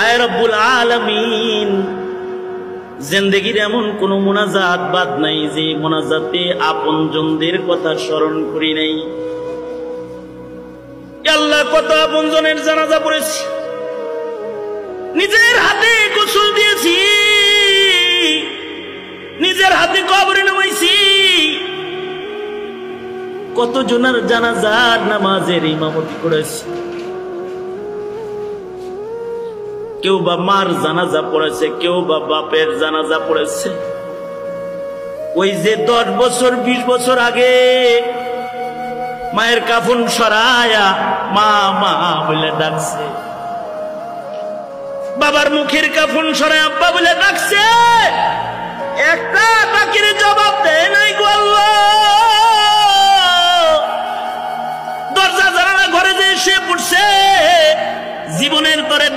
আয় রব্বুল আলামিন, জিন্দেগির এমন কোন মুনাজাত বাদ নাই যে মুনাজাতে আপনজনদের কথা স্মরণ করি নাই। আল্লাহ, কত আপনজনের জানাজা পড়েছি, নিজের হাতে গোসল দিয়েছি, নিজের হাতে কবরে নামাইছি, কত জনের জানাজার নামাজের ইমামতি করেছি। কেউ বা মার জানাজা পড়েছে, কেউ বা বাপের জানাজা পড়েছে। ওই যে 10 বছর 20 বছর আগে মায়ের কাফন সরায়া মা মা বলে ডাকছে, বাবার মুখের কাফন সরায় আব্বা বলে ডাকছে, একটা ডাকের জবাব দেয় নাই গো আল্লাহ। দরজা জানালা ঘরে যে শুয়ে পড়ছে, জীবনের তরে